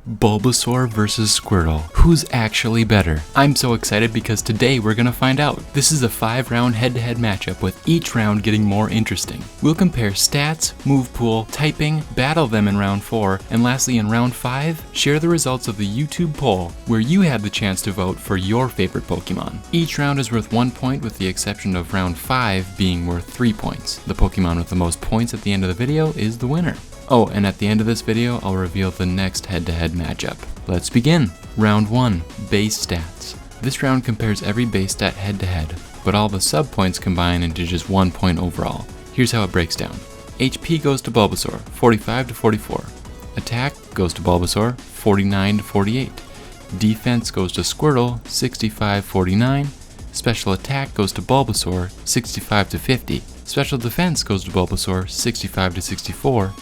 Bulbasaur versus Squirtle. Who's actually better? I'm so excited because today we're gonna find out. This is a 5-round head-to-head matchup with each round getting more interesting. We'll compare stats, move pool, typing, battle them in round 4, and lastly in round 5, share the results of the YouTube poll where you had the chance to vote for your favorite Pokemon. Each round is worth 1 point with the exception of round 5 being worth 3 points. The Pokemon with the most points at the end of the video is the winner. Oh, and at the end of this video, I'll reveal the next head-to-head matchup. Let's begin. Round 1, base stats. This round compares every base stat head-to-head, but all the sub-points combine into just 1 point overall. Here's how it breaks down. HP goes to Bulbasaur, 45 to 44. Attack goes to Bulbasaur, 49 to 48. Defense goes to Squirtle, 65-49. Special attack goes to Bulbasaur, 65 to 50. Special defense goes to Bulbasaur, 65 to 64.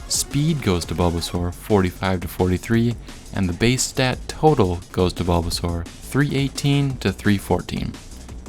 Speed goes to Bulbasaur, 45 to 43, and the base stat total goes to Bulbasaur, 318 to 314.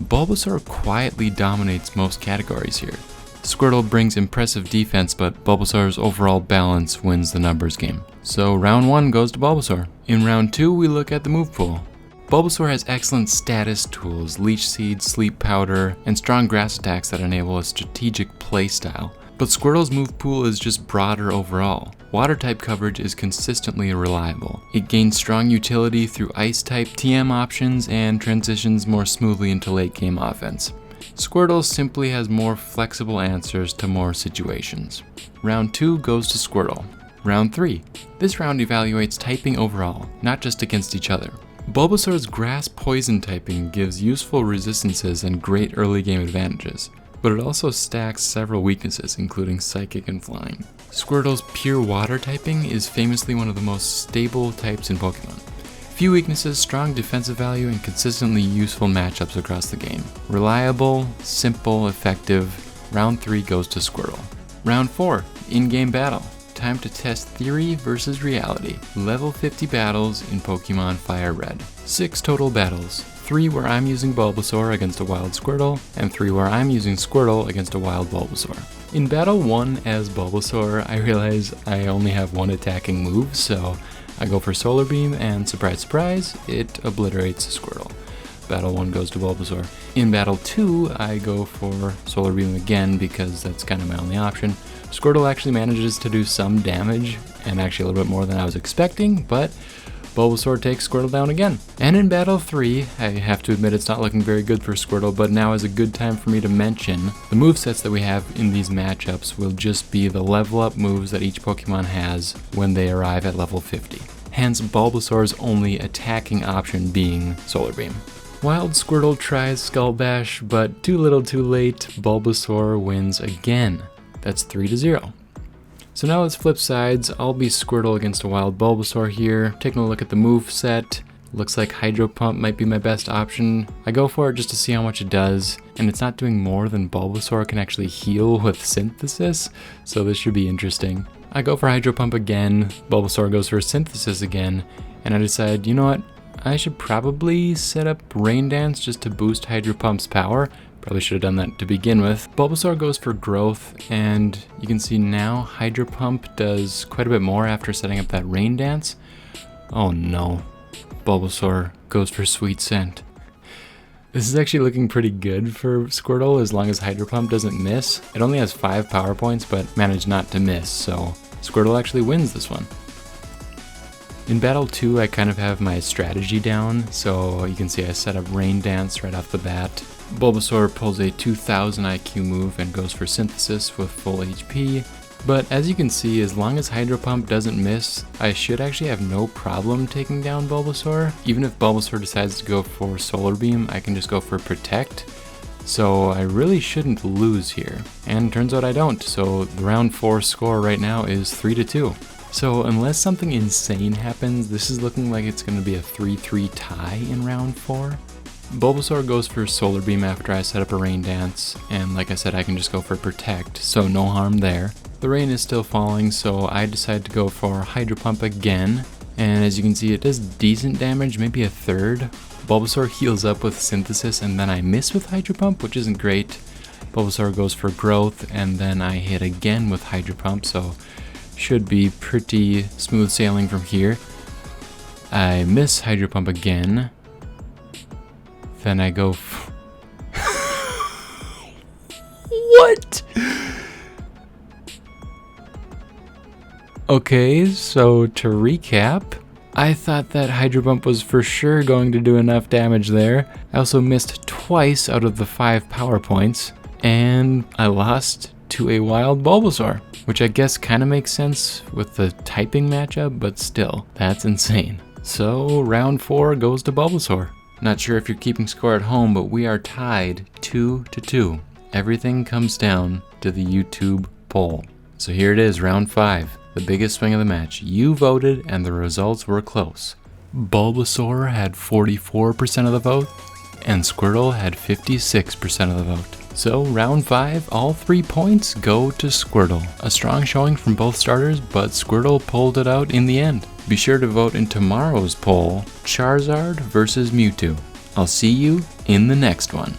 Bulbasaur quietly dominates most categories here. Squirtle brings impressive defense, but Bulbasaur's overall balance wins the numbers game. So round 1 goes to Bulbasaur. In round 2, we look at the move pool. Bulbasaur has excellent status tools, Leech Seed, Sleep Powder, and strong grass attacks that enable a strategic playstyle. But Squirtle's move pool is just broader overall. Water type coverage is consistently reliable. It gains strong utility through Ice type TM options and transitions more smoothly into late game offense. Squirtle simply has more flexible answers to more situations. Round 2 goes to Squirtle. Round 3. This round evaluates typing overall, not just against each other. Bulbasaur's grass poison typing gives useful resistances and great early game advantages, but it also stacks several weaknesses, including Psychic and Flying. Squirtle's pure water typing is famously one of the most stable types in Pokemon. Few weaknesses, strong defensive value, and consistently useful matchups across the game. Reliable, simple, effective. Round 3 goes to Squirtle. Round 4, in-game battle. Time to test theory versus reality. Level 50 battles in Pokemon Fire Red. 6 total battles. 3 where I'm using Bulbasaur against a wild Squirtle, and 3 where I'm using Squirtle against a wild Bulbasaur. In Battle 1 as Bulbasaur, I realize I only have one attacking move, so I go for Solar Beam, and surprise surprise, it obliterates Squirtle. Battle 1 goes to Bulbasaur. In Battle 2, I go for Solar Beam again because that's kind of my only option. Squirtle actually manages to do some damage, and actually a little bit more than I was expecting, but Bulbasaur takes Squirtle down again. And in Battle 3, I have to admit it's not looking very good for Squirtle, but now is a good time for me to mention the movesets that we have in these matchups will just be the level up moves that each Pokemon has when they arrive at level 50. Hence Bulbasaur's only attacking option being Solar Beam. Wild Squirtle tries Skull Bash, but too little too late, Bulbasaur wins again. That's 3-0. So now let's flip sides. I'll be Squirtle against a wild Bulbasaur here. Taking a look at the move set. Looks like Hydro Pump might be my best option. I go for it just to see how much it does, and it's not doing more than Bulbasaur can actually heal with Synthesis, so this should be interesting. I go for Hydro Pump again, Bulbasaur goes for Synthesis again, and I decide, you know what, I should probably set up Rain Dance just to boost Hydro Pump's power. Probably should have done that to begin with. Bulbasaur goes for Growth, and you can see now Hydro Pump does quite a bit more after setting up that Rain Dance. Oh no, Bulbasaur goes for Sweet Scent. This is actually looking pretty good for Squirtle as long as Hydro Pump doesn't miss. It only has 5 power points, but managed not to miss, so Squirtle actually wins this one. In Battle 2, I kind of have my strategy down, so you can see I set up Rain Dance right off the bat. Bulbasaur pulls a 2000 IQ move and goes for Synthesis with full HP, but as you can see, as long as Hydro Pump doesn't miss, I should actually have no problem taking down Bulbasaur. Even if Bulbasaur decides to go for Solar Beam, I can just go for Protect, so I really shouldn't lose here. And turns out I don't, so the round 4 score right now is 3-2. So unless something insane happens, this is looking like it's going to be a 3-3 tie in round 4. Bulbasaur goes for Solar Beam after I set up a Rain Dance, and like I said, I can just go for Protect, so no harm there. The rain is still falling, so I decide to go for Hydro Pump again, and as you can see, it does decent damage, maybe a third. Bulbasaur heals up with Synthesis, and then I miss with Hydro Pump, which isn't great. Bulbasaur goes for Growth, and then I hit again with Hydro Pump, so should be pretty smooth sailing from here. I miss Hydro Pump again. Then I go... What? Okay, so to recap, I thought that Hydro Pump was for sure going to do enough damage there. I also missed twice out of the 5 power points, and I lost to a wild Bulbasaur, which I guess kind of makes sense with the typing matchup, but still, that's insane. So round 4 goes to Bulbasaur. Not sure if you're keeping score at home, but we are tied 2-2. Everything comes down to the YouTube poll. So here it is, round 5, the biggest swing of the match. You voted and the results were close. Bulbasaur had 44% of the vote and Squirtle had 56% of the vote. So round 5, all 3 points go to Squirtle. A strong showing from both starters, but Squirtle pulled it out in the end. Be sure to vote in tomorrow's poll, Charizard versus Mewtwo. I'll see you in the next one.